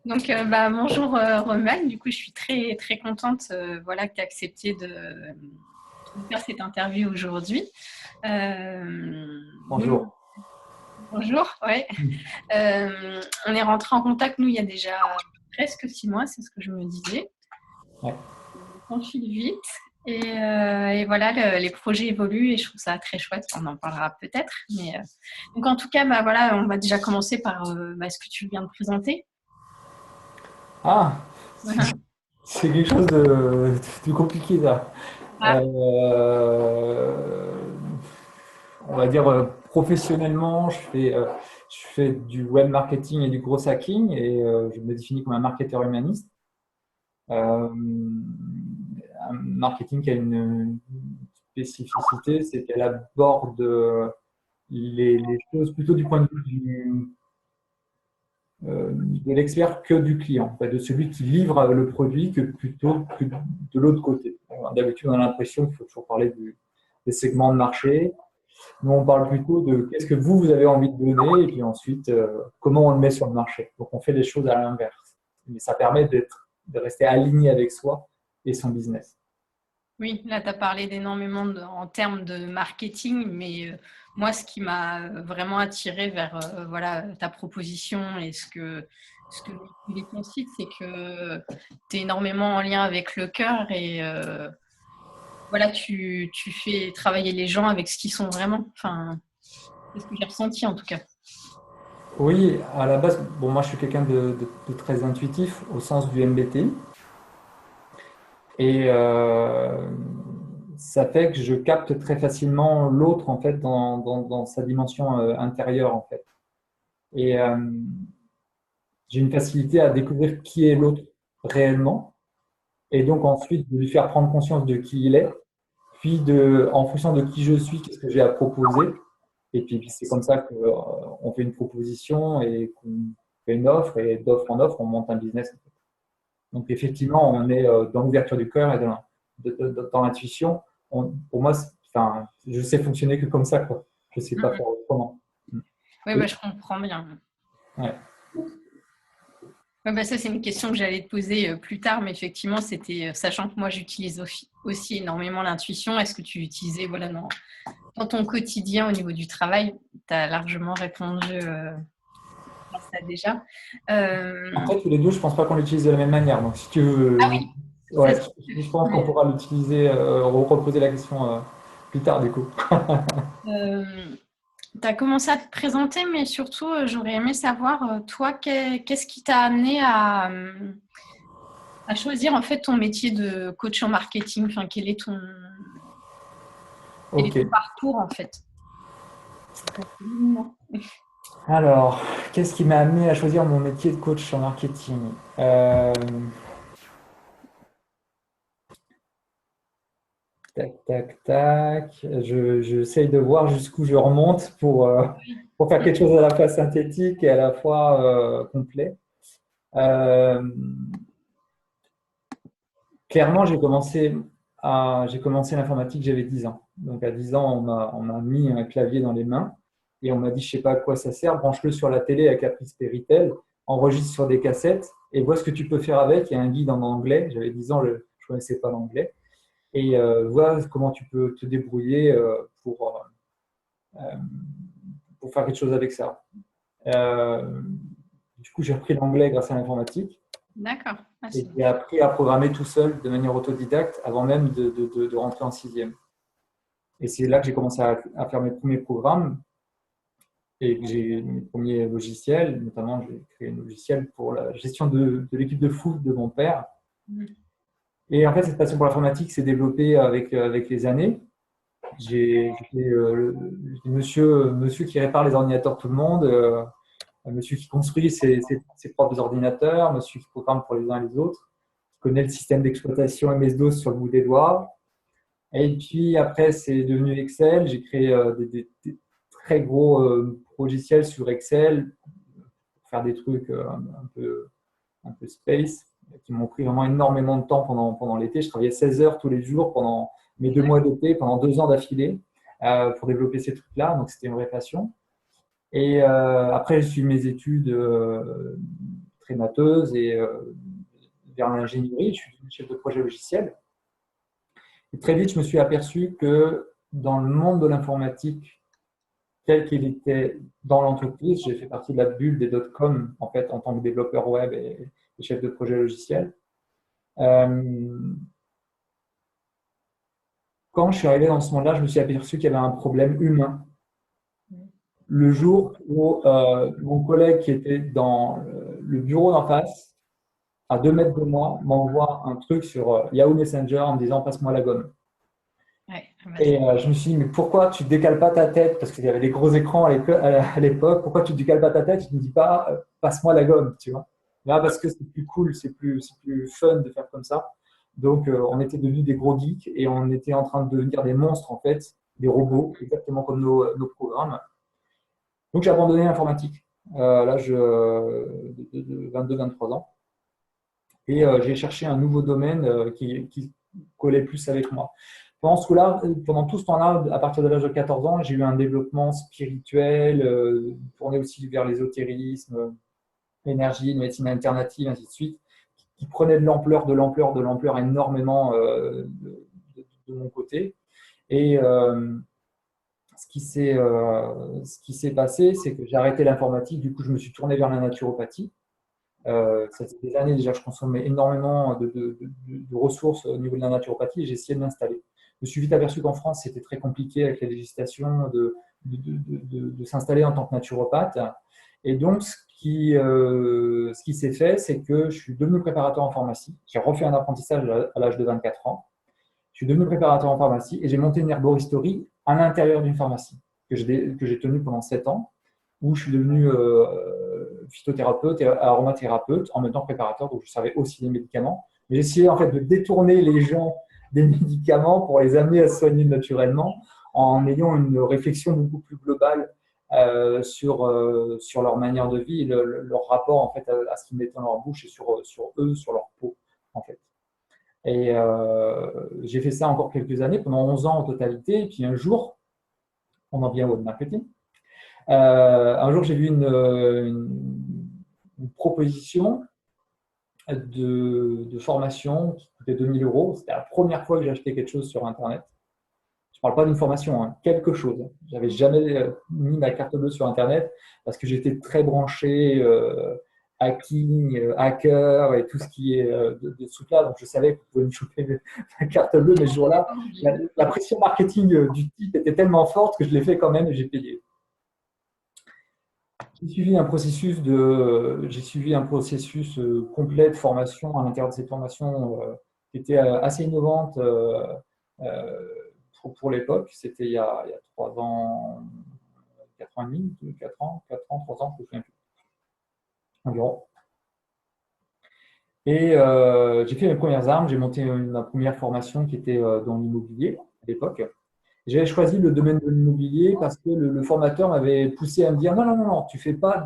Bonjour Romuald. Du coup, je suis très très contente voilà, que tu aies accepté de faire cette interview aujourd'hui. Nous, Bonjour. bonjour, ouais. On est rentré en contact, nous, il y a déjà presque 6 mois, c'est ce que je me disais. Ouais. Le temps file vite. Et voilà, les projets évoluent et je trouve ça très chouette. On en parlera peut-être. Donc, en tout cas, voilà, on va déjà commencer par ce que tu viens de présenter. Ah, c'est quelque chose de compliqué là. Ah, Euh, on va dire professionnellement, je fais du web marketing et du gros hacking et je me définis comme un marketeur humaniste. Euh, un marketing qui a une spécificité, c'est qu'elle aborde les choses plutôt du point de vue de l'expert que du client, en fait, de celui qui livre le produit que plutôt que de l'autre côté. D'habitude, on a l'impression qu'il faut toujours parler des segments de marché. Nous, on parle plutôt de qu'est-ce que vous avez envie de donner et puis ensuite, comment on le met sur le marché. Donc, on fait les choses à l'inverse. Mais ça permet de rester aligné avec soi et son business. oui, là, tu as parlé d'énormément en termes de marketing, mais moi, ce qui m'a vraiment attiré vers voilà, ta proposition et ce que véhicule ton site, c'est que tu es énormément en lien avec le cœur et voilà, tu fais travailler les gens avec ce qu'ils sont vraiment. Enfin, c'est ce que j'ai ressenti en tout cas. Oui, à la base, bon, moi, je suis quelqu'un de très intuitif au sens du MBTI. Et ça fait que je capte très facilement l'autre en fait dans sa dimension intérieure en fait. Et j'ai une facilité à découvrir qui est l'autre réellement et donc ensuite de lui faire prendre conscience de qui il est, puis en fonction de qui je suis, qu'est-ce que j'ai à proposer. Et puis c'est comme ça qu'on fait une proposition et qu'on fait une offre et d'offre en offre, on monte un business. Donc effectivement, on est dans l'ouverture du cœur et dans l'intuition. Pour moi, enfin, je sais fonctionner que comme ça, quoi. Je ne sais pas faire autrement. Mm. Oui, Et- je comprends bien. ouais. Ouais, ça, c'est une question que j'allais te poser plus tard, mais effectivement, c'était, sachant que moi, j'utilise aussi énormément l'intuition, est-ce que tu l'utilisais voilà, dans ton quotidien au niveau du travail? Tu as largement répondu à ça déjà. Euh, Après, tous les deux, je pense pas qu'on l'utilise de la même manière. Donc, si tu ah veux, oui, ça, ouais, c'est je pense qu'on mais, pourra l'utiliser, reposer la question plus tard, du coup. tu as commencé à te présenter, mais surtout, j'aurais aimé savoir, toi, qu'est-ce qui t'a amené à choisir en fait ton métier de coach en marketing? Enfin, quel est Ok. ton parcours en fait? Alors, qu'est-ce qui m'a amené à choisir mon métier de coach en marketing? Tac, tac, tac. J'essaye de voir jusqu'où je remonte pour faire quelque chose à la fois synthétique et à la fois complet. Euh, clairement, j'ai commencé l'informatique, j'avais 10 ans. Donc à 10 ans, on m'a mis un clavier dans les mains et on m'a dit, je sais pas à quoi ça sert, branche-le sur la télé avec Caprice Péritel, enregistre sur des cassettes et vois ce que tu peux faire avec. Il y a un guide en anglais. J'avais 10 ans, je ne connaissais pas l'anglais. Et vois comment tu peux te débrouiller euh, pour faire quelque chose avec ça. Euh, du coup, j'ai appris l'anglais grâce à l'informatique D'accord. Ah, et j'ai appris à programmer tout seul de manière autodidacte avant même de rentrer en sixième. Et c'est là que j'ai commencé à faire mes premiers programmes et que j'ai mes premiers logiciels. Notamment, j'ai créé un logiciel pour la gestion de l'équipe de foot de mon père. mhm. Et en fait, cette passion pour l'informatique s'est développée avec les années. J'étais monsieur qui répare les ordinateurs de tout le monde, monsieur qui construit ses propres ordinateurs, monsieur qui programme pour les uns et les autres, qui connaît le système d'exploitation MS-DOS sur le bout des doigts. Et puis après, c'est devenu Excel. J'ai créé des très gros logiciels sur Excel pour faire des trucs un peu space qui m'ont pris vraiment énormément de temps pendant l'été. Je travaillais 16 heures tous les jours pendant mes 2 mois d'été, pendant 2 ans d'affilée pour développer ces trucs-là. Donc, c'était une vraie passion. Et après, j'ai suivi mes études très matheuses et vers l'ingénierie. Je suis devenu chef de projet logiciel. Et très vite, je me suis aperçu que dans le monde de l'informatique, tel qu'il était dans l'entreprise, j'ai fait partie de la bulle des dot-com en fait, en tant que développeur web et chef de projet logiciel. Quand je suis arrivé dans ce monde-là, je me suis aperçu qu'il y avait un problème humain. Le jour où mon collègue qui était dans le bureau d'en face, à 2 mètres de moi, m'envoie un truc sur Yahoo Messenger en me disant passe-moi la gomme. Ouais, Et je me suis dit, mais pourquoi tu ne décales pas ta tête? Parce qu'il y avait des gros écrans à l'époque. Pourquoi tu ne décales pas ta tête? Tu ne me dis pas passe-moi la gomme, tu vois. Là, parce que c'est plus cool, c'est plus fun de faire comme ça. Donc, on était devenus des gros geeks et on était en train de devenir des monstres, en fait, des robots, exactement comme nos programmes. Donc, j'ai abandonné l'informatique à l'âge de 22-23 ans. Et j'ai cherché un nouveau domaine qui collait plus avec moi. Pendant tout ce temps-là, à partir de l'âge de 14 ans, j'ai eu un développement spirituel, tourné aussi vers l'ésotérisme, l'énergie, la médecine alternative, ainsi de suite, qui prenait de l'ampleur énormément de mon côté. Et ce qui s'est passé, c'est que j'ai arrêté l'informatique, du coup, je me suis tourné vers la naturopathie. Ça fait des années déjà que je consommais énormément de ressources au niveau de la naturopathie et j'ai essayé de m'installer. Je me suis vite aperçu qu'en France, c'était très compliqué avec la législation de s'installer en tant que naturopathe. Et donc, ce qui s'est fait, c'est que je suis devenu préparateur en pharmacie. J'ai refait un apprentissage à l'âge de 24 ans. Je suis devenu préparateur en pharmacie et j'ai monté une herboristerie à l'intérieur d'une pharmacie que j'ai tenue pendant 7 ans, où je suis devenu phytothérapeute et aromathérapeute, en même temps préparateur, donc je savais aussi les médicaments. J'ai essayé en fait de détourner les gens des médicaments pour les amener à se soigner naturellement, en ayant une réflexion beaucoup plus globale sur leur manière de vie, et leur rapport en fait à ce qu'ils mettaient dans leur bouche et sur eux, sur leur peau en fait. Et j'ai fait ça encore quelques années, pendant 11 ans en totalité. Et puis un jour, on en vient au web marketing. Un jour, j'ai vu une proposition de formation qui coûtait 2000 euros. C'était la première fois que j'ai acheté quelque chose sur Internet. Je ne parle pas d'une formation, hein, quelque chose. Je n'avais jamais mis ma carte bleue sur Internet parce que j'étais très branché hacking, hacker et tout ce qui est de ce truc-là. Donc, je savais que vous pouvez me choper ma carte bleue, mais ce jour-là, la pression marketing du type était tellement forte que je l'ai fait quand même et j'ai payé. J'ai suivi un processus complet de formation. À l'intérieur de cette formation qui était assez innovante pour l'époque. C'était il y a 3 ans, 4 ans et demi, 4 ans, 3 ans, je me souviens plus, environ. Et j'ai fait mes premières armes. J'ai monté ma première formation qui était dans l'immobilier à l'époque. J'avais choisi le domaine de l'immobilier parce que le formateur m'avait poussé à me dire non, tu fais pas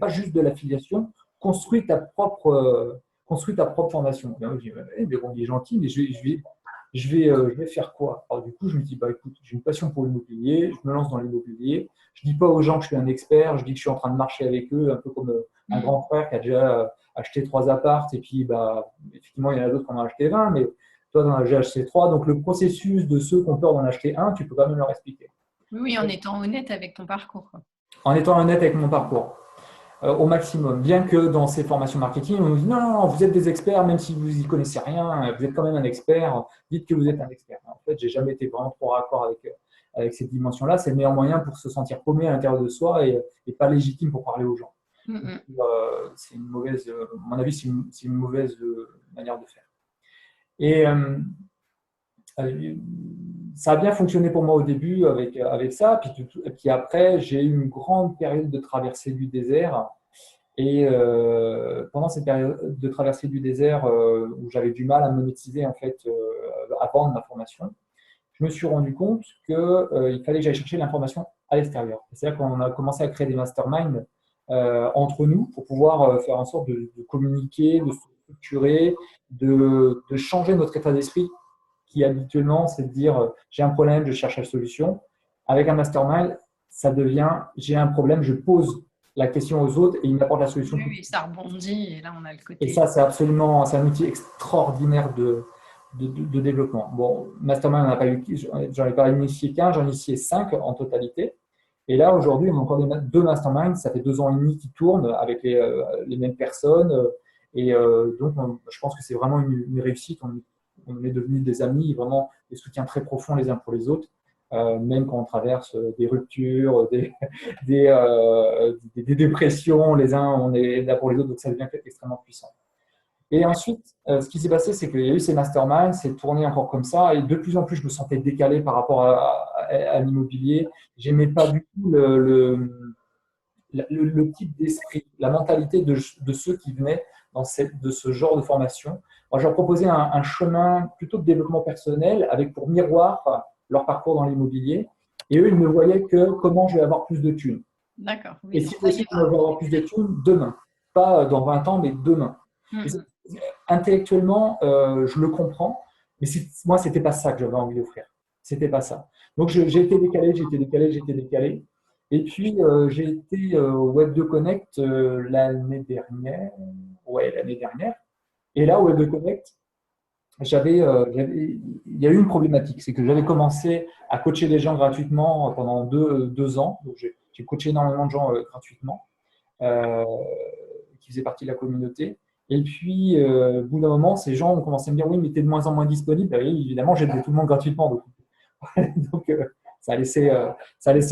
juste de l'affiliation, construis ta propre formation. Et là, je dis, mais bon, il est gentil, mais je vais faire quoi? Alors du coup, je me dis, bah écoute, j'ai une passion pour l'immobilier, je me lance dans l'immobilier. Je dis pas aux gens que je suis un expert, je dis que je suis en train de marcher avec eux, un peu comme un grand frère qui a déjà acheté 3 apparts et puis bah effectivement il y en a d'autres qui en ont acheté 20, mais toi, tu en as déjà acheté 3. Donc, le processus de ceux qui ont peur d'en acheter un, tu peux quand même leur expliquer. Oui, en étant honnête avec ton parcours. En étant honnête avec mon parcours, au maximum. Bien que dans ces formations marketing, on nous dit non, vous êtes des experts, même si vous n'y connaissez rien, vous êtes quand même un expert, dites que vous êtes un expert. En fait, j'ai jamais été vraiment trop raccord avec cette dimension-là. C'est le meilleur moyen pour se sentir paumé à l'intérieur de soi et pas légitime pour parler aux gens. Donc, c'est une mauvaise, à mon avis, c'est une mauvaise manière de faire. Et ça a bien fonctionné pour moi au début avec ça. Puis après, j'ai eu une grande période de traversée du désert. Et pendant cette période de traversée du désert où j'avais du mal à monétiser en fait, à vendre ma formation, je me suis rendu compte qu'il fallait que j'aille chercher l'information à l'extérieur. C'est là qu'on a commencé à créer des masterminds entre nous pour pouvoir faire en sorte de communiquer, de structurer, de changer notre état d'esprit qui habituellement, c'est de dire j'ai un problème, je cherche la solution. Avec un mastermind, ça devient j'ai un problème, je pose la question aux autres et il m'apporte la solution. Oui, oui, ça rebondit et là on a le Et côté. ça, c'est un outil extraordinaire de développement. Bon, Mastermind, j'en ai pas initié qu'un, j'en ai initié 5 en totalité. Et là, aujourd'hui, on a encore deux Masterminds, ça fait 2 ans et demi qui tournent avec les mêmes personnes. Donc, je pense que c'est vraiment une réussite. On est devenus des amis, vraiment des soutiens très profonds les uns pour les autres, même quand on traverse des ruptures, des dépressions, les uns, on est là pour les autres, donc ça devient extrêmement puissant. Et ensuite, ce qui s'est passé, c'est qu'il y a eu ces masterminds, c'est tourné encore comme ça, et de plus en plus, je me sentais décalé par rapport à l'immobilier. J'aimais pas du tout le type d'esprit, la mentalité de ceux qui venaient de ce genre de formation. Moi, je leur proposais un chemin plutôt de développement personnel avec pour miroir leur parcours dans l'immobilier. Et eux, ils ne voyaient que comment je vais avoir plus de thunes. D'accord. Oui, et si possible, je vais avoir plus de thunes demain. Pas dans 20 ans, mais demain. Intellectuellement, je le comprends, mais moi, ce n'était pas ça que j'avais envie d'offrir. C'était pas ça. Donc, j'ai été décalé. Et puis, j'ai été au Web2 Connect l'année dernière. Ouais, l'année dernière. Et là, au Web2 Connect, il y a eu une problématique. C'est que j'avais commencé à coacher des gens gratuitement pendant 2 ans. Donc, j'ai coaché énormément de gens gratuitement qui faisaient partie de la communauté. Et puis, au bout d'un moment, ces gens ont commencé à me dire oui, mais tu es de moins en moins disponible. Et évidemment, j'ai aidé tout le monde gratuitement. Donc, ça a laissé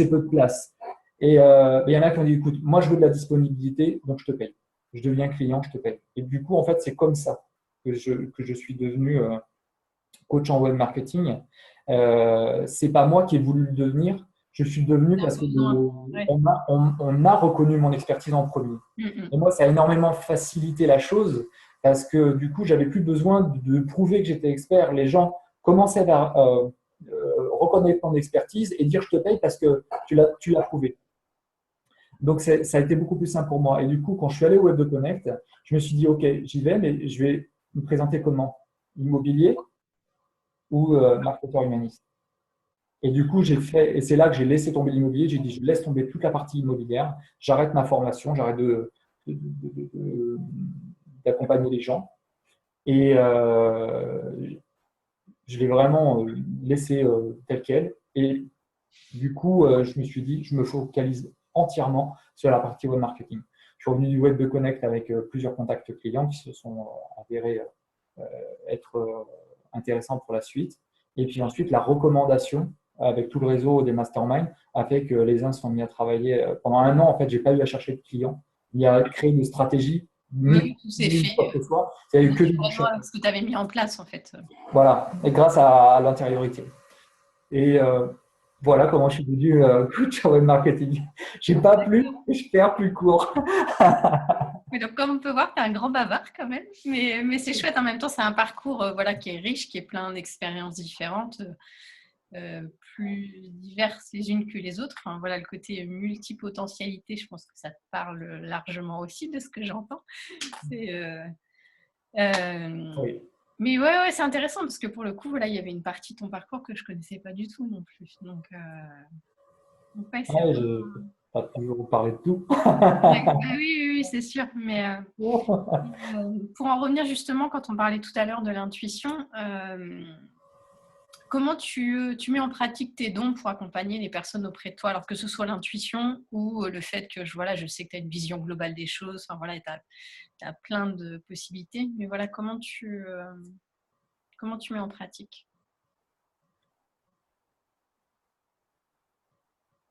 peu de place. Et il y en a qui ont dit écoute, moi, je veux de la disponibilité, donc je te paye. Je deviens client, je te paye. Et du coup, en fait, c'est comme ça que je suis devenu coach en web marketing. C'est pas moi qui ai voulu le devenir. Je suis devenu parce qu'on a reconnu mon expertise en premier. Et moi, ça a énormément facilité la chose parce que du coup, j'avais plus besoin de prouver que j'étais expert. Les gens commençaient à reconnaître mon expertise et dire je te paye parce que tu l'as prouvé. Donc, ça a été beaucoup plus simple pour moi. Et du coup, quand je suis allé au Web de Connect, je me suis dit, OK, j'y vais, mais je vais me présenter comment? Immobilier ou marketeur humaniste? Et du coup, et c'est là que j'ai laissé tomber l'immobilier. J'ai dit, je laisse tomber toute la partie immobilière. J'arrête ma formation, j'arrête d'accompagner les gens. Et je l'ai vraiment laissé tel quel. Et du coup, je me suis dit, je me focalise entièrement sur la partie web marketing. Je suis revenu du Web de Connect avec plusieurs contacts clients qui se sont avérés être intéressants pour la suite. Et puis ensuite, la recommandation avec tout le réseau des masterminds a fait que les uns se sont mis à travailler. Pendant 1 an, en fait, je n'ai pas eu à chercher de clients, ni à créer une stratégie, ni tout s'est fait. Quoi que ce soit. Il n'y a eu que des ce que tu avais mis en place, en fait. Voilà, et grâce à l'antériorité. Et voilà comment je suis devenu coach en web marketing. Je n'ai pas plus, je perds plus court. Donc, comme on peut voir, tu es un grand bavard quand même, mais c'est chouette. En même temps, c'est un parcours qui est riche, qui est plein d'expériences différentes, plus diverses les unes que les autres. Enfin, voilà, le côté multipotentialité, je pense que ça te parle largement aussi de ce que j'entends. Oui. Mais ouais, c'est intéressant parce que pour le coup, voilà, il y avait une partie de ton parcours que je ne connaissais pas du tout non plus. Donc ouais, je ne peux pas toujours parler de tout. Oui, c'est sûr. Mais pour en revenir justement, quand on parlait tout à l'heure de l'intuition, comment tu mets en pratique tes dons pour accompagner les personnes auprès de toi, alors que ce soit l'intuition ou le fait que je sais que tu as une vision globale des choses, enfin, voilà, tu as plein de possibilités, mais voilà, comment tu mets en pratique?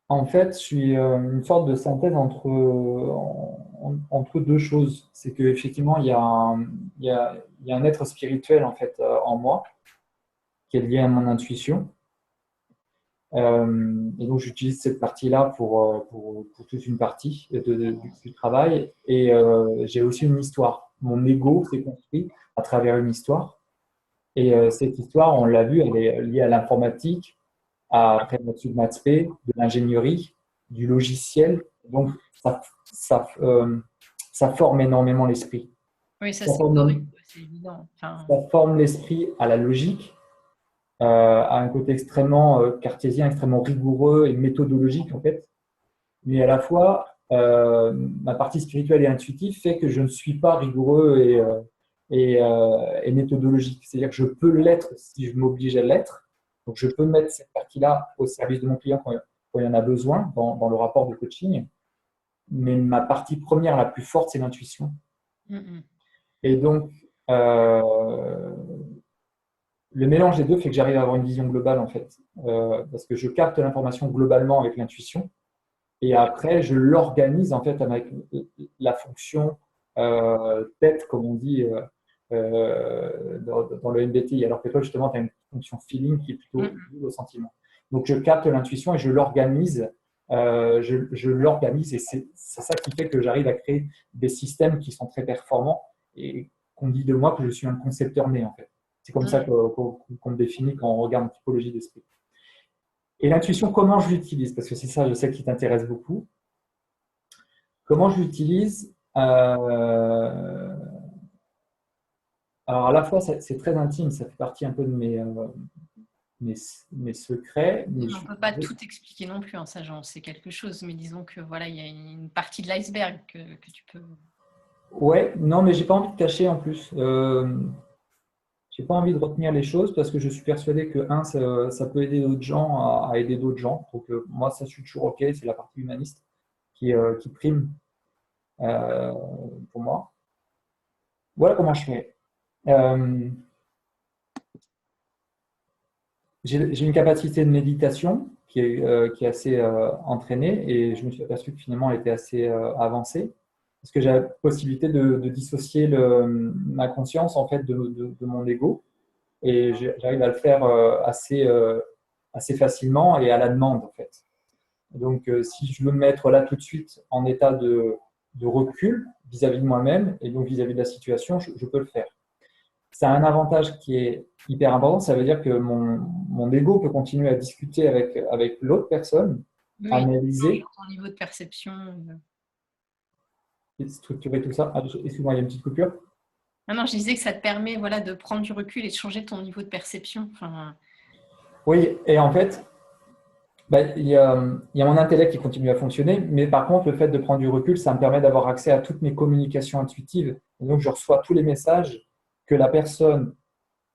En fait, je suis une sorte de synthèse entre deux choses. C'est qu'effectivement, il y a un être spirituel en fait en moi qui est lié à mon intuition. Et donc, j'utilise cette partie-là pour toute une partie du travail. Et j'ai aussi une histoire. Mon ego s'est construit à travers une histoire. Et cette histoire, on l'a vu, elle est liée à l'informatique, à au-dessus de Maths P, de l'ingénierie, du logiciel. Donc, ça forme énormément l'esprit. Oui, ça c'est évident. Ça forme l'esprit à la logique, à un côté extrêmement cartésien, extrêmement rigoureux et méthodologique en fait. Mais à la fois, ma partie spirituelle et intuitive fait que je ne suis pas rigoureux et méthodologique. C'est-à-dire que je peux l'être si je m'oblige à l'être. Donc, je peux mettre cette partie-là au service de mon client quand il y en a besoin dans le rapport de coaching. Mais ma partie première, la plus forte, c'est l'intuition. Et donc, le mélange des deux fait que j'arrive à avoir une vision globale, en fait. Parce que je capte l'information globalement avec l'intuition. Et après, je l'organise, en fait, avec la fonction tête, comme on dit dans le MBTI. Alors que toi, justement, tu as une fonction feeling qui est plutôt liée au sentiment. Donc, je capte l'intuition et je l'organise. Je l'organise et c'est ça qui fait que j'arrive à créer des systèmes qui sont très performants et qu'on dit de moi que je suis un concepteur né, en fait. C'est comme ça qu'on me définit quand on regarde une typologie d'esprit. Et l'intuition, comment je l'utilise? Parce que c'est ça, je sais, qui t'intéresse beaucoup. Comment je l'utilise? Alors, à la fois, c'est très intime, ça fait partie un peu de mes secrets. Mais on ne peut pas tout expliquer non plus, hein, ça, j'en sais quelque chose, mais disons que voilà, il y a une partie de l'iceberg que tu peux. Ouais, non, mais j'ai pas envie de cacher en plus. J'ai pas envie de retenir les choses parce que je suis persuadé que, ça peut aider d'autres gens à aider d'autres gens. Donc, moi, ça, je suis toujours OK, c'est la partie humaniste qui prime pour moi. Voilà comment je fais. J'ai une capacité de méditation qui est assez entraînée et je me suis aperçu que finalement elle était assez avancée parce que j'ai la possibilité de dissocier ma conscience en fait de mon ego et j'arrive à le faire assez facilement et à la demande en fait. Donc si je veux me mettre là tout de suite en état de recul vis-à-vis de moi-même et donc vis-à-vis de la situation, je peux le faire. Ça a un avantage qui est hyper important, ça veut dire que mon ego peut continuer à discuter avec l'autre personne, Oui, analyser, ton niveau de perception. structurer tout ça. Ah, excuse-moi, il y a une petite coupure. Non, je disais que ça te permet voilà, de prendre du recul et de changer ton niveau de perception. Enfin... Oui, et en fait, il y a mon intellect qui continue à fonctionner, mais par contre, le fait de prendre du recul, ça me permet d'avoir accès à toutes mes communications intuitives. Et donc, je reçois tous les messages que la personne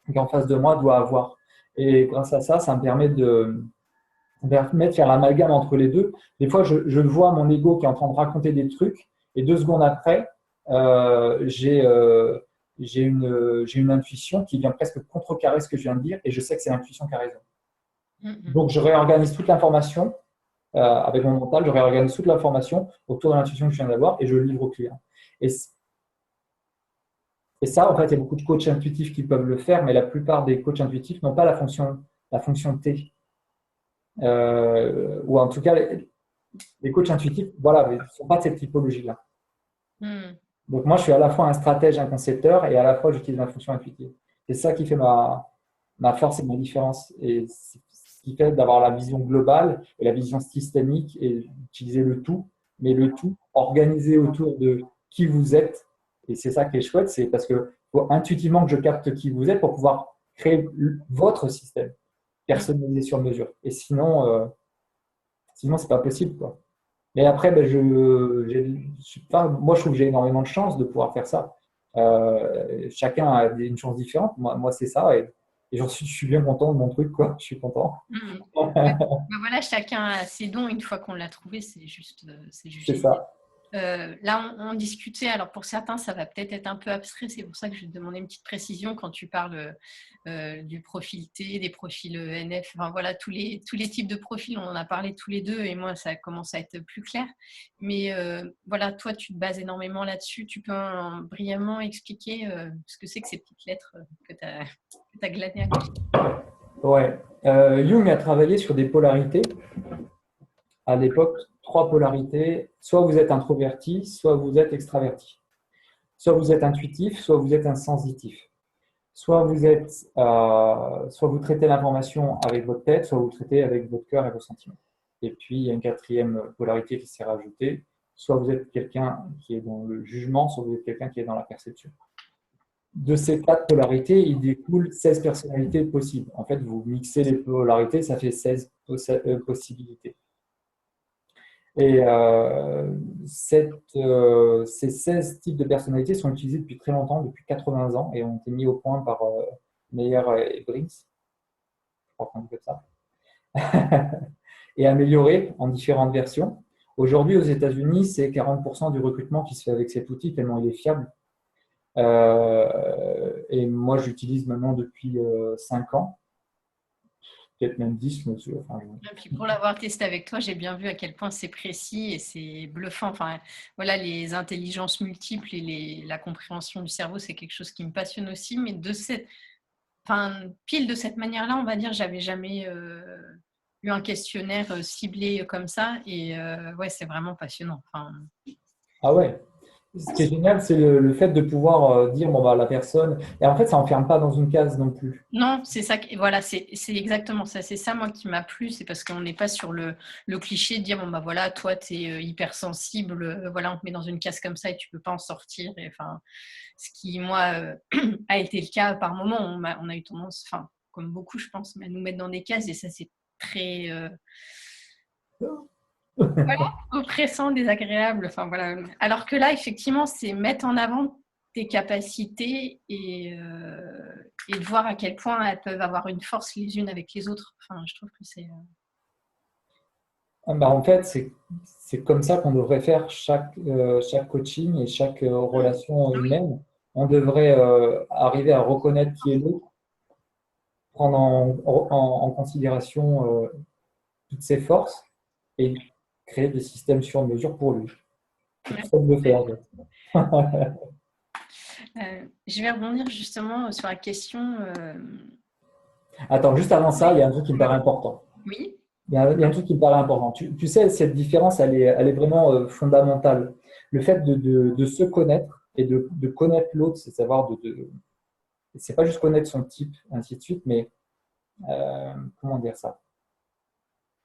qui est en face de moi doit avoir. Et grâce à ça, ça me permet de faire l'amalgame entre les deux. Des fois, je vois mon ego qui est en train de raconter des trucs, et 2 secondes après, j'ai une intuition qui vient presque contrecarrer ce que je viens de dire, et je sais que c'est l'intuition qui a raison. Donc, je réorganise toute l'information avec mon mental, je réorganise toute l'information autour de l'intuition que je viens d'avoir, et je le livre au client. Et ça, en fait, il y a beaucoup de coachs intuitifs qui peuvent le faire, mais la plupart des coachs intuitifs n'ont pas la fonction T. Ou en tout cas, les coachs intuitifs, voilà, ils ne sont pas de cette typologie-là. Donc moi, je suis à la fois un stratège, un concepteur, et à la fois, j'utilise ma fonction intuitive. C'est ça qui fait ma force et ma différence. Et c'est ce qui fait d'avoir la vision globale et la vision systémique et d'utiliser le tout, mais le tout organisé autour de qui vous êtes. Et c'est ça qui est chouette, c'est parce que faut intuitivement que je capte qui vous êtes pour pouvoir créer votre système personnalisé sur mesure. Et sinon, c'est pas possible, quoi. Mais après, moi, je trouve que j'ai énormément de chance de pouvoir faire ça. Chacun a une chance différente. Moi c'est ça. Et je suis bien content de mon truc, quoi. Je suis content. Ben voilà, chacun a ses dons. Une fois qu'on l'a trouvé, c'est juste. C'est ça. Là, on discutait, alors pour certains, ça va peut-être être un peu abstrait, c'est pour ça que je vais te demander une petite précision quand tu parles du profil T, des profils NF, enfin voilà, tous les types de profils, on en a parlé tous les deux et moi, ça commence à être plus clair. Mais voilà, toi, tu te bases énormément là-dessus. Tu peux brièvement expliquer ce que c'est que ces petites lettres que tu as glanées à côté. Ouais. Jung a travaillé sur des polarités. À l'époque, 3 polarités. Soit vous êtes introverti, soit vous êtes extraverti. Soit vous êtes intuitif, soit vous êtes insensitif. Soit vous traitez l'information avec votre tête, soit vous traitez avec votre cœur et vos sentiments. Et puis, il y a une 4e polarité qui s'est rajoutée. Soit vous êtes quelqu'un qui est dans le jugement, soit vous êtes quelqu'un qui est dans la perception. De ces 4 polarités, il découle 16 personnalités possibles. En fait, vous mixez les polarités, ça fait 16 possibilités. Et ces 16 types de personnalités sont utilisés depuis très longtemps, depuis 80 ans, et ont été mis au point par Meyer et Briggs, je crois qu'on dit comme ça, et améliorés en différentes versions. Aujourd'hui, aux États-Unis, c'est 40% du recrutement qui se fait avec cet outil, tellement il est fiable. Et moi, j'utilise maintenant depuis 5 ans, peut-être même 10, monsieur. Enfin, Et puis pour l'avoir testé avec toi, j'ai bien vu à quel point c'est précis et c'est bluffant. Enfin, voilà, les intelligences multiples et la compréhension du cerveau, c'est quelque chose qui me passionne aussi. Mais pile de cette manière-là, on va dire, j'avais jamais eu un questionnaire ciblé comme ça. Et ouais, c'est vraiment passionnant. Enfin, ah ouais. Ce qui est génial, c'est le fait de pouvoir dire, bon, bah, la personne. Et en fait, ça n'enferme pas dans une case non plus. non, c'est ça. Voilà, c'est exactement ça. C'est ça, moi, qui m'a plu. C'est parce qu'on n'est pas sur le cliché de dire, bon, bah voilà, toi, tu es hypersensible. Voilà, on te met dans une case comme ça et tu peux pas en sortir. Et, enfin, ce qui, moi, a été le cas par moment. On a eu tendance, enfin, comme beaucoup, je pense, mais à nous mettre dans des cases. Et ça, c'est très voilà, oppressant, désagréable. Enfin, voilà. Alors que là, effectivement, c'est mettre en avant tes capacités et de voir à quel point elles peuvent avoir une force les unes avec les autres. Enfin, je trouve que c'est… Ah, bah, en fait, c'est comme ça qu'on devrait faire chaque coaching et chaque relation Oui, humaine. On devrait arriver à reconnaître qui est l'autre, prendre en considération toutes ses forces et créer des systèmes sur mesure pour lui. C'est pour ça de le faire. En fait. je vais rebondir justement sur la question. Attends, juste avant ça, il y a un truc qui me paraît important. Oui, Il y a un truc qui me paraît important. Tu sais, cette différence, elle est vraiment fondamentale. Le fait de se connaître et de connaître l'autre, c'est savoir c'est pas juste connaître son type, ainsi de suite, mais comment dire ça?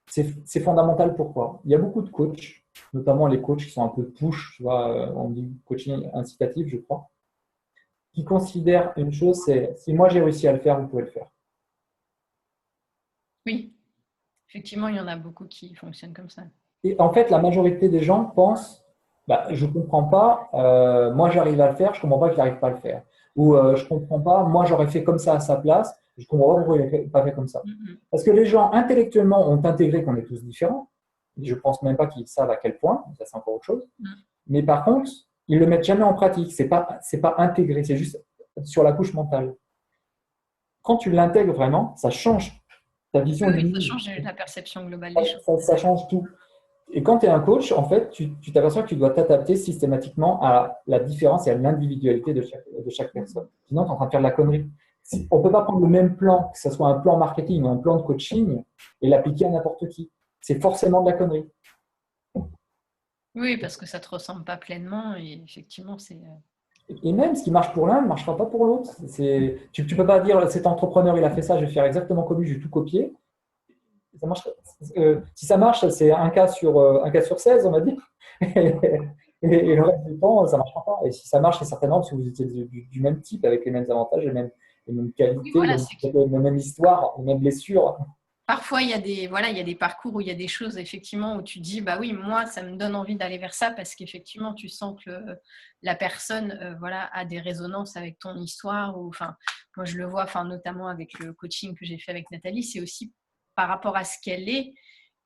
C'est fondamental. Pourquoi? Il y a beaucoup de coachs, notamment les coachs qui sont un peu push, tu vois, on dit coaching incitatif, je crois, qui considèrent une chose, c'est si moi j'ai réussi à le faire, vous pouvez le faire. oui. Effectivement, il y en a beaucoup qui fonctionnent comme ça. Et en fait, la majorité des gens pensent, bah, je ne comprends pas, moi j'arrive à le faire, je ne comprends pas qu'il n'arrive pas à le faire. Ou je ne comprends pas, moi j'aurais fait comme ça à sa place, je ne comprends pas pourquoi il n'a pas fait comme ça. Mm-hmm. Parce que les gens intellectuellement ont intégré qu'on est tous différents. Je ne pense même pas qu'ils savent à quel point, ça c'est encore autre chose. Mais par contre, ils ne le mettent jamais en pratique. C'est pas intégré, c'est juste sur la couche mentale. Quand tu l'intègres vraiment, ça change ta vision du Oui, ça monde. change la perception globale des choses. Ça change tout. Et quand tu es un coach, en fait, tu t'aperçois que tu dois t'adapter systématiquement à la différence et à l'individualité de chaque personne. Sinon, tu es en train de faire de la connerie. On ne peut pas prendre le même plan, que ce soit un plan marketing ou un plan de coaching, et l'appliquer à n'importe qui. C'est forcément de la connerie. Oui, parce que ça ne te ressemble pas pleinement et effectivement, c'est… Et même ce qui marche pour l'un ne marchera pas pour l'autre. Tu ne peux pas dire cet entrepreneur, il a fait ça, je vais faire exactement comme lui, je vais tout copier. Ça marche, si ça marche, c'est un cas sur 16, on va dire. Et le reste du temps, ça ne marchera pas. Et si ça marche, c'est certainement parce que vous étiez du même type, avec les mêmes avantages, les mêmes Oui, qualités, voilà, les mêmes histoires, les mêmes blessures. parfois, il y a des parcours où il y a des choses, effectivement, où tu dis, bah oui, moi, ça me donne envie d'aller vers ça parce qu'effectivement, tu sens que la personne, voilà, a des résonances avec ton histoire. Ou, enfin, moi, je le vois, enfin, notamment avec le coaching que j'ai fait avec Nathalie, c'est aussi par rapport à ce qu'elle est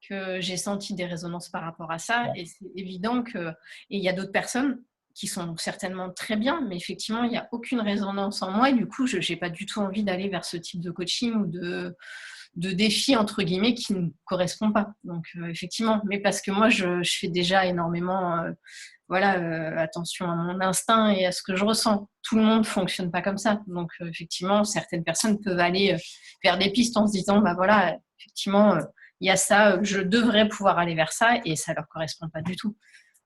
que j'ai senti des résonances par rapport à ça. Et c'est évident que… Et il y a d'autres personnes qui sont certainement très bien, mais effectivement, il n'y a aucune résonance en moi. Et du coup, je n'ai pas du tout envie d'aller vers ce type de coaching ou de défi entre guillemets qui ne correspond pas. Donc effectivement, mais parce que moi je fais déjà énormément voilà attention à mon instinct et à ce que je ressens. Tout le monde fonctionne pas comme ça. Donc effectivement, certaines personnes peuvent aller vers des pistes en se disant bah voilà, effectivement il y a ça, je devrais pouvoir aller vers ça et ça leur correspond pas du tout.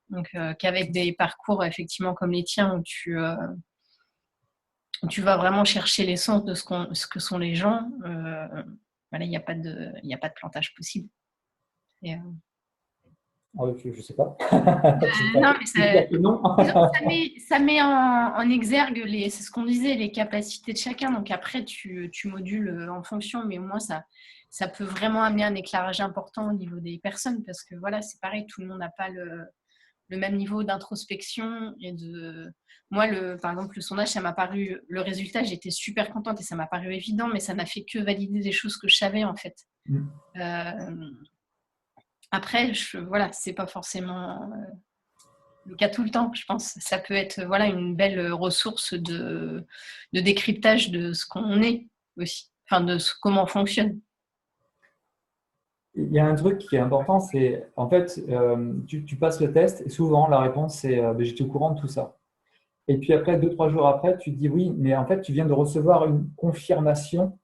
Donc qu'avec des parcours effectivement comme les tiens où tu vas vraiment chercher l'essence de ce que sont les gens, voilà, il n'y a pas de plantage possible. Et, Je ne sais pas. non, mais Tu veux dire que non. disons que ça met en exergue, c'est ce qu'on disait, les capacités de chacun. Donc après, tu modules en fonction, mais au moins, ça peut vraiment amener un éclairage important au niveau des personnes parce que voilà, c'est pareil, tout le monde n'a pas le même niveau d'introspection et de… Moi, par exemple, le sondage, ça m'a paru… Le résultat, j'étais super contente et ça m'a paru évident, mais ça n'a fait que valider des choses que je savais, en fait. Après, voilà, c'est pas forcément le cas tout le temps, je pense. Ça peut être voilà, une belle ressource de décryptage de ce qu'on est aussi, enfin de comment on fonctionne. Il y a un truc qui est important, c'est en fait, tu passes le test et souvent la réponse c'est ben, j'étais au courant de tout ça. Et puis après, 2, 3 jours après, tu te dis oui, mais en fait, tu viens de recevoir une confirmation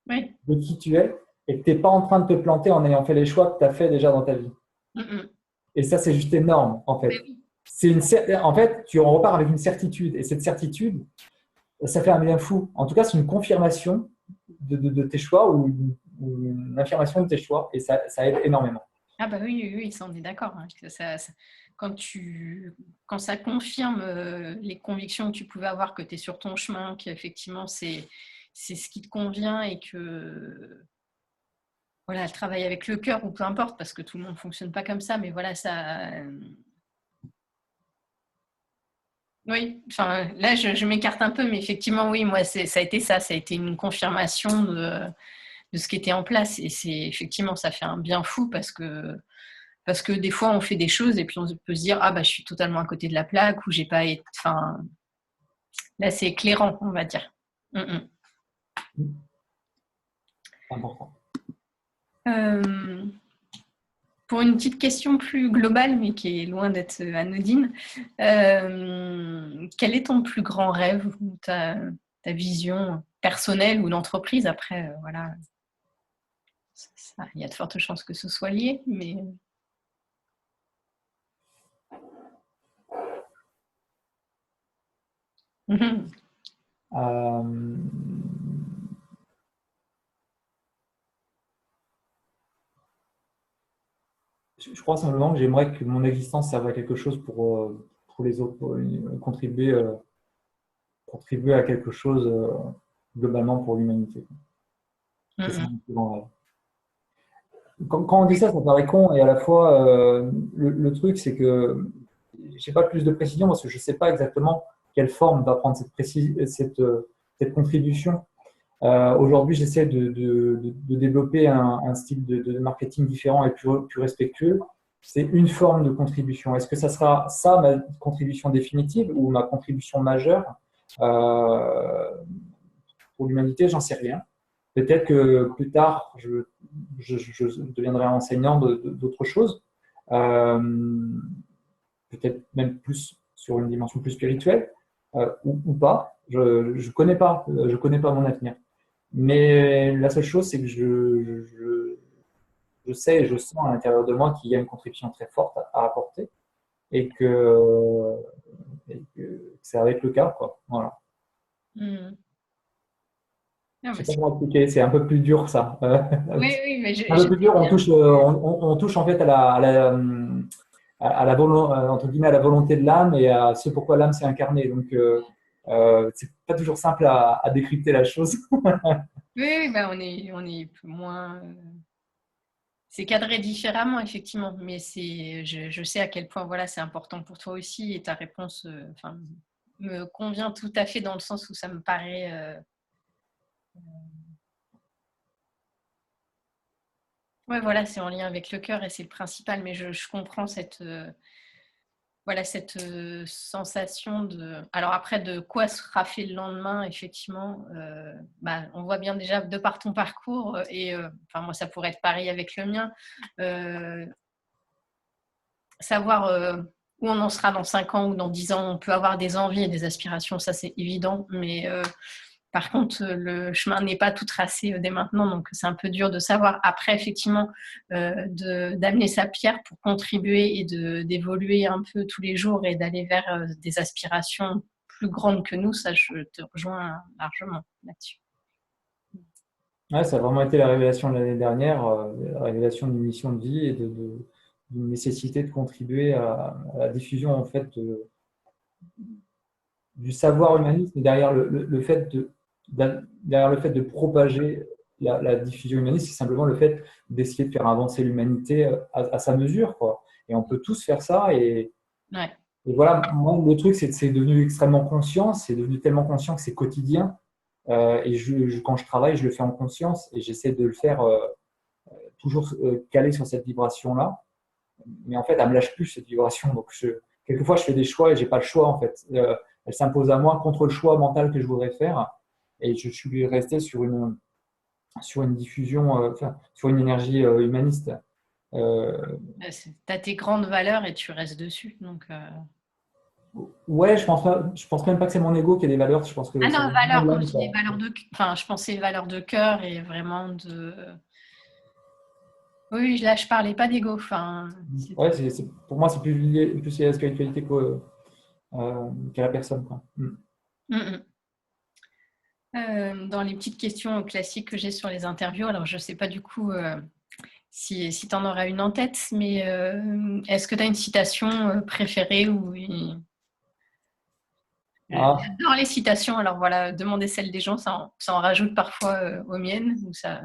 de qui tu es et que tu n'es pas en train de te planter en ayant fait les choix que tu as fait déjà dans ta vie. Et ça, c'est juste énorme, en fait. En fait, tu en repars avec une certitude. Et cette certitude, ça fait un bien fou. En tout cas, c'est une confirmation de tes choix ou une affirmation de tes choix. Et ça aide énormément. Ah bah oui, ça on est d'accord. Hein. Quand ça confirme les convictions que tu pouvais avoir, que tu es sur ton chemin, qu'effectivement c'est ce qui te convient et que voilà, elle travaille avec le cœur ou peu importe, parce que tout le monde ne fonctionne pas comme ça, mais voilà, ça… Oui, enfin, là je m'écarte un peu, mais effectivement, oui, moi ça a été ça a été une confirmation de ce qui était en place. Et c'est effectivement, ça fait un bien fou parce que des fois on fait des choses et puis on peut se dire ah bah je suis totalement à côté de la plaque ou j'ai pas été… Enfin, là c'est éclairant, on va dire. Important. Pour une petite question plus globale, mais qui est loin d'être anodine, quel est ton plus grand rêve ou ta vision personnelle ou d'entreprise? Après, voilà, il y a de fortes chances que ce soit lié, mais… Je crois simplement que j'aimerais que mon existence serve à quelque chose pour les autres, pour contribuer à quelque chose globalement pour l'humanité. C'est ça mon plus grand rêve. Quand on dit ça, ça paraît con, et à la fois, le truc, c'est que je n'ai pas plus de précision parce que je ne sais pas exactement quelle forme va prendre cette contribution. Aujourd'hui, j'essaie de développer un style de marketing différent et plus respectueux. C'est une forme de contribution. Est-ce que ça sera ça, ma contribution définitive ou ma contribution majeure pour l'humanité? J'en sais rien. Peut-être que plus tard, je deviendrai enseignant d'autres choses. Peut-être même plus sur une dimension plus spirituelle ou pas. Je ne connais pas. Je connais pas mon avenir. Mais la seule chose, c'est que je sais et je sens à l'intérieur de moi qu'il y a une contribution très forte à apporter et que ça va être le cas, quoi. Voilà. Je sais pas comment expliquer, c'est un peu plus dur ça. Oui, mais un peu plus dur, on touche en fait à la entre guillemets, à la volonté de l'âme et à ce pourquoi l'âme s'est incarnée. Donc, c'est pas toujours simple à décrypter la chose. Oui, ben on est moins… C'est cadré différemment, effectivement, mais je sais à quel point voilà, c'est important pour toi aussi et ta réponse me convient tout à fait dans le sens où ça me paraît… Ouais, voilà, c'est en lien avec le cœur et c'est le principal, mais je comprends cette sensation de… Alors après, de quoi sera fait le lendemain, effectivement, on voit bien déjà de par ton parcours, et moi, ça pourrait être pareil avec le mien, savoir où on en sera dans 5 ans ou dans 10 ans, on peut avoir des envies et des aspirations, ça c'est évident, mais par contre, le chemin n'est pas tout tracé dès maintenant, donc c'est un peu dur de savoir. Après, effectivement, d'amener sa pierre pour contribuer et d'évoluer un peu tous les jours et d'aller vers des aspirations plus grandes que nous, ça, je te rejoins largement là-dessus. Ouais, ça a vraiment été la révélation de l'année dernière, la révélation d'une mission de vie et d'une nécessité de contribuer à la diffusion en fait du savoir humaniste, mais derrière le fait de propager la diffusion humaniste, c'est simplement le fait d'essayer de faire avancer l'humanité à sa mesure, quoi. Et on peut tous faire ça, et Ouais. Et voilà, moi, le truc, c'est que c'est devenu extrêmement conscient, c'est devenu tellement conscient que c'est quotidien. Et quand je travaille, je le fais en conscience et j'essaie de le faire toujours calé sur cette vibration-là. Mais en fait, elle me lâche plus cette vibration. Donc, quelquefois, je fais des choix et j'ai pas le choix en fait. Elle s'impose à moi contre le choix mental que je voudrais faire. Et je suis resté sur une diffusion, enfin, sur une énergie humaniste. Euh, Tu as tes grandes valeurs et tu restes dessus. Donc, ouais, je pense même pas que c'est mon ego qui a des valeurs. Je pense que ah ça non, vient de valeurs, quand je l'âme, dis des quoi. valeurs enfin, je pensais valeurs de cœur et vraiment de. Oui, là, je parlais pas d'ego. Enfin, Ouais, pour moi, c'est plus lié à la spiritualité qu'à la personne, quoi. Mm. Mm, mm. Dans les petites questions classiques que j'ai sur les interviews, alors je sais pas du coup si tu en auras une en tête, mais est-ce que tu as une citation préférée ou Ah, J'adore les citations, alors voilà, demander celle des gens, ça en rajoute parfois aux miennes, ou ça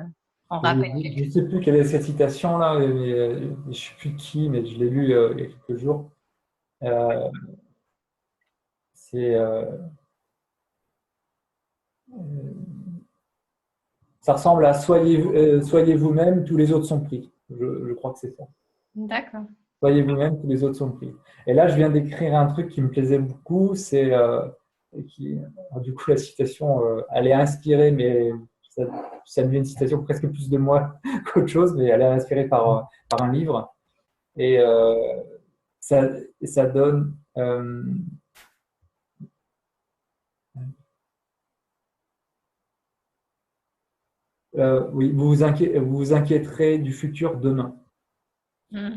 en je rappelle ne quelques-unes. sais plus quelle est cette citation-là, mais je ne sais plus de qui, mais je l'ai lu il y a quelques jours. Euh, c'est, ça ressemble à soyez vous-même, tous les autres sont pris. Je crois que c'est ça. D'accord. Soyez vous-même, tous les autres sont pris. Et là, je viens d'écrire un truc qui me plaisait beaucoup. Du coup, la citation, elle est inspirée, mais ça, ça devient une citation presque plus de moi qu'autre chose, mais elle est inspirée par un livre. Et ça, ça donne. Oui, vous vous inquiéterez du futur demain. Mm.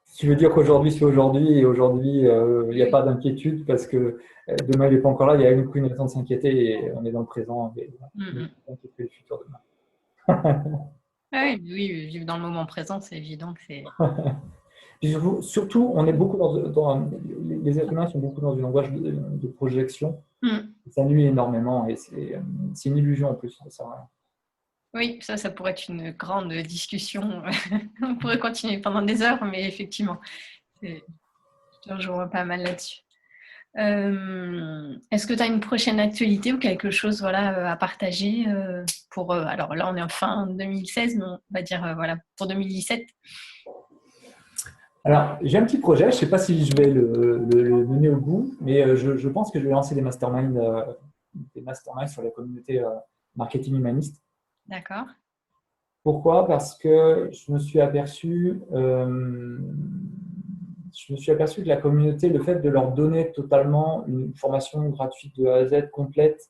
Ce qui veut dire qu'aujourd'hui, c'est aujourd'hui, et aujourd'hui, il n'y a pas d'inquiétude parce que demain, il n'est pas encore là, il n'y a aucune raison de s'inquiéter et on est dans le présent. Et, voilà, Mm, ne mm. pas inquiéter du futur demain. Ah oui, oui, vivre dans le moment présent, c'est évident que c'est. Puis surtout, on est beaucoup les êtres humains sont beaucoup dans une angoisse de projection. Mm. Ça nuit énormément et c'est une illusion en plus. Ça sert à rien. Oui, ça pourrait être une grande discussion. On pourrait continuer pendant des heures, mais effectivement, je te rejoins pas mal là-dessus. Est-ce que tu as une prochaine actualité ou quelque chose voilà, à partager pour, alors là, on est en fin 2016, mais on va dire voilà, pour 2017. Alors, j'ai un petit projet, je ne sais pas si je vais le mener au bout, mais je pense que je vais lancer des masterminds sur la communauté marketing humaniste. D'accord. Pourquoi? Parce que je me suis aperçu que la communauté, le fait de leur donner totalement une formation gratuite de A à Z complète,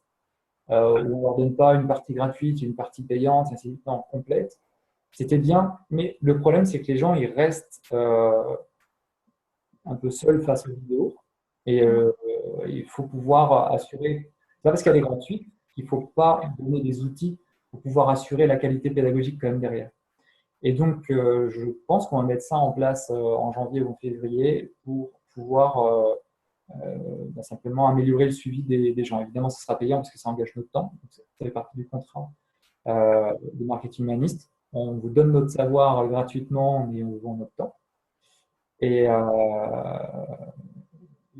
où on ne leur donne pas une partie gratuite, une partie payante, ainsi de suite, non, complète, c'était bien. Mais le problème, c'est que les gens, ils restent un peu seuls face aux vidéos. Et il faut pouvoir assurer, c'est pas parce qu'elle est gratuite qu'il ne faut pas donner des outils pour pouvoir assurer la qualité pédagogique quand même derrière. Et donc, je pense qu'on va mettre ça en place en janvier ou en février pour pouvoir simplement améliorer le suivi des gens. Évidemment, ce sera payant parce que ça engage notre temps. Donc, ça fait partie du contrat de marketing humaniste. On vous donne notre savoir gratuitement, mais on vous vend notre temps. Et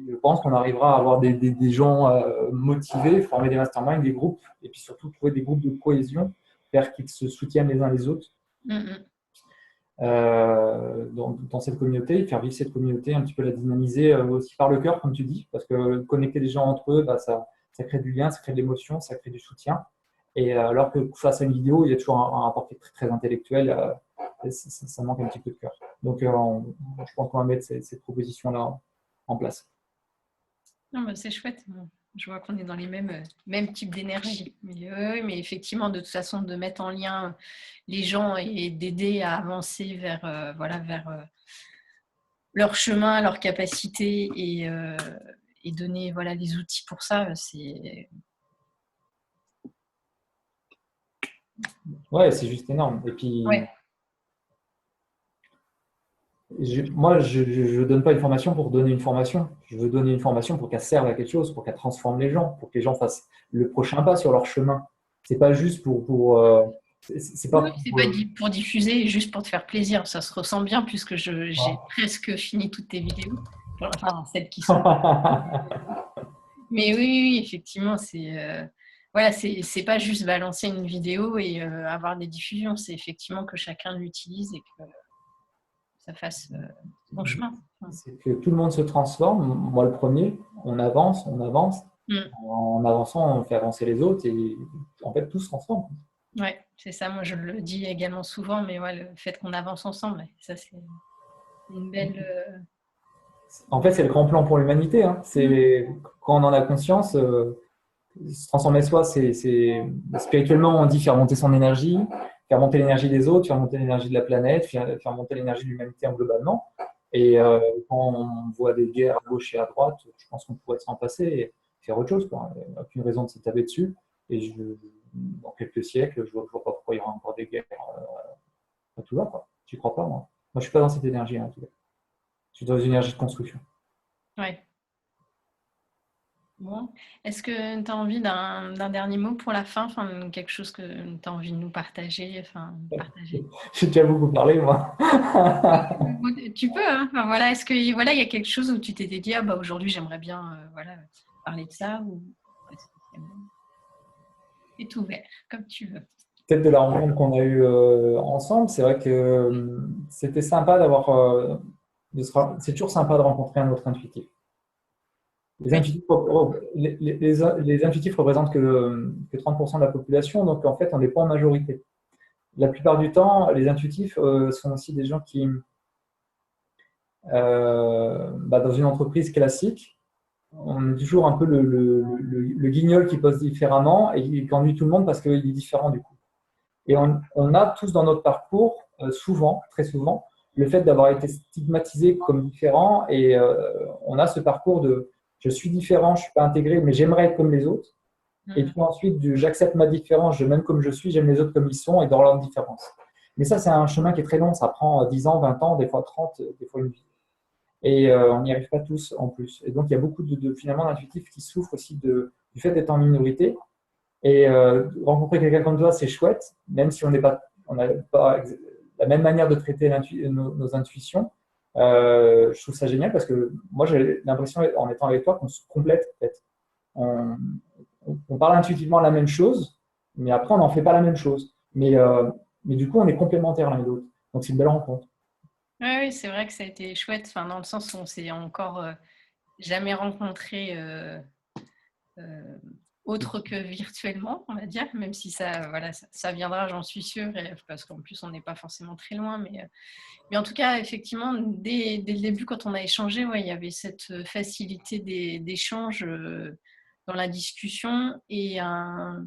je pense qu'on arrivera à avoir des gens motivés, former des masterminds, des groupes, et puis surtout trouver des groupes de cohésion, faire qu'ils se soutiennent les uns les autres dans cette communauté, faire vivre cette communauté, un petit peu la dynamiser aussi par le cœur, comme tu dis, parce que connecter les gens entre eux, bah, ça crée du lien, ça crée de l'émotion, ça crée du soutien. Et alors que face à une vidéo, il y a toujours un rapport qui est très, très intellectuel, ça manque un petit peu de cœur. Donc, je pense qu'on va mettre cette proposition-là en place. Non, bah, c'est chouette. Je vois qu'on est dans les mêmes types d'énergie. Mais effectivement, de toute façon, de mettre en lien les gens et d'aider à avancer vers leur chemin, leur capacité et donner voilà, les outils pour ça, c'est. Ouais, c'est juste énorme. Et puis, Ouais. moi, je ne donne pas une formation pour donner une formation. Je veux donner une formation pour qu'elle serve à quelque chose, pour qu'elle transforme les gens, pour que les gens fassent le prochain pas sur leur chemin. C'est pas juste c'est Oui, pas c'est pour, pas pour diffuser, juste pour te faire plaisir. Ça se ressent bien puisque j'ai presque fini toutes tes vidéos. Enfin, celles qui sont. Mais oui, oui, effectivement, voilà, c'est pas juste balancer une vidéo et avoir des diffusions. C'est effectivement que chacun l'utilise et que ça fasse son chemin. c'est que tout le monde se transforme. Moi, le premier, on avance, on avance. Mm. En avançant, on fait avancer les autres et en fait, tout se transforme. Ouais, c'est ça. Moi, je le dis également souvent, mais ouais, le fait qu'on avance ensemble, ouais, ça, c'est une belle. En fait, c'est le grand plan pour l'humanité. Hein. C'est quand on en a conscience, se transformer soi, c'est spirituellement, on dit faire monter son énergie, faire monter l'énergie des autres, faire monter l'énergie de la planète, faire monter l'énergie de l'humanité en globalement. Et quand on voit des guerres à gauche et à droite, je pense qu'on pourrait s'en passer et faire autre chose. Quoi. Il n'y a aucune raison de se taper dessus. Et dans quelques siècles, je ne vois pas pourquoi il y aura encore des guerres à tout va. Je n'y crois pas, moi. Moi, je ne suis pas dans cette énergie, hein, en tout cas. Je suis dans une énergie de construction. Ouais. Bon. Est-ce que tu as envie d'un dernier mot pour la fin, enfin, quelque chose que tu as envie de nous partager, enfin, partager. J'ai déjà beaucoup parlé, moi. Tu peux, hein. Enfin, voilà, est-ce que voilà, il y a quelque chose où tu t'étais dit, ah, bah, aujourd'hui, j'aimerais bien voilà, parler de ça ou c'est ouvert, comme tu veux. Peut-être de la rencontre qu'on a eue ensemble, c'est vrai que c'était sympa d'avoir. C'est toujours sympa de rencontrer un autre intuitif. Les Oui. intuitifs, les intuitifs représentent que 30% de la population, donc en fait, on n'est pas en majorité. La plupart du temps, les intuitifs sont aussi des gens qui, dans une entreprise classique, on est toujours un peu le guignol qui pose différemment et qui ennuie tout le monde parce qu'il est différent du coup. Et on a tous dans notre parcours, souvent, très souvent, le fait d'avoir été stigmatisé comme différent et on a ce parcours de je suis différent, je ne suis pas intégré, mais j'aimerais être comme les autres. Et puis ensuite, j'accepte ma différence, je m'aime comme je suis, j'aime les autres comme ils sont et dans leur différence. Mais ça, c'est un chemin qui est très long, ça prend 10 ans, 20 ans, des fois 30, des fois une vie. Et on n'y arrive pas tous en plus. Et donc, il y a beaucoup finalement d'intuitifs qui souffrent aussi du fait d'être en minorité. Et rencontrer quelqu'un comme toi, c'est chouette, même si on n'a pas la même manière de traiter nos intuitions. Je trouve ça génial parce que moi, j'ai l'impression, en étant avec toi, qu'on se complète. En fait. On parle intuitivement la même chose, mais après, on n'en fait pas la même chose. Mais du coup, on est complémentaires l'un et l'autre. Donc, c'est une belle rencontre. Oui, oui, c'est vrai que ça a été chouette, enfin, dans le sens où on s'est encore jamais rencontré autre que virtuellement, on va dire, même si ça, voilà, ça viendra, j'en suis sûre, parce qu'en plus, on n'est pas forcément très loin. Mais en tout cas, effectivement, dès le début, quand on a échangé, ouais, il y avait cette facilité d'échange dans la discussion et un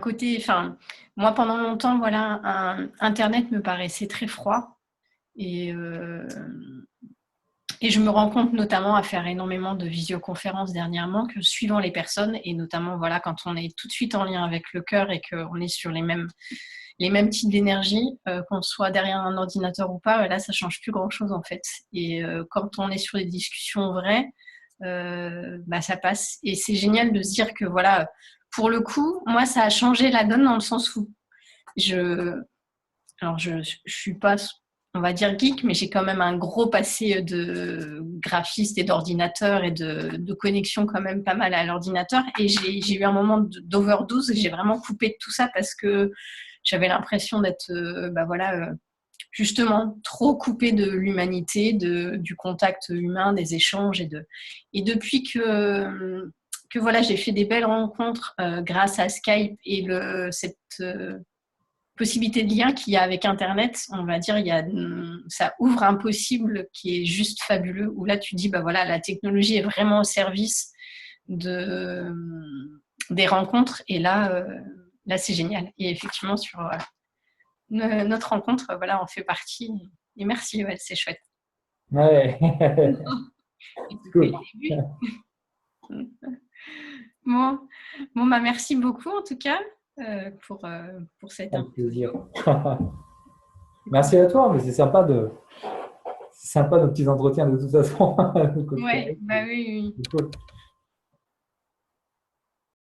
côté, enfin, moi, pendant longtemps, voilà, Internet me paraissait très froid. Et, et je me rends compte notamment à faire énormément de visioconférences dernièrement que suivant les personnes, et notamment voilà, quand on est tout de suite en lien avec le cœur et qu'on est sur les mêmes types d'énergie, qu'on soit derrière un ordinateur ou pas, là, ça change plus grand-chose en fait. Et quand on est sur des discussions vraies, ça passe. Et c'est génial de se dire que voilà, pour le coup, moi, ça a changé la donne dans le sens où alors je suis pas, on va dire geek, mais j'ai quand même un gros passé de graphiste et d'ordinateur et de connexion quand même pas mal à l'ordinateur. Et j'ai eu un moment d'overdose et j'ai vraiment coupé de tout ça parce que j'avais l'impression d'être, justement trop coupée de l'humanité, du contact humain, des échanges et depuis que voilà, j'ai fait des belles rencontres grâce à Skype et cette possibilité de lien qu'il y a avec Internet, on va dire, ça ouvre un possible qui est juste fabuleux, où là tu dis, bah voilà, la technologie est vraiment au service des rencontres, et là c'est génial. Et effectivement, sur notre rencontre, voilà, on fait partie, et merci, ouais, c'est chouette. Ouais, cool. Bon, bah merci beaucoup en tout cas pour cette Avec plaisir. interview. Merci à toi, mais c'est sympa nos petits entretiens de toute façon. Ouais, bah oui, oui. C'est cool.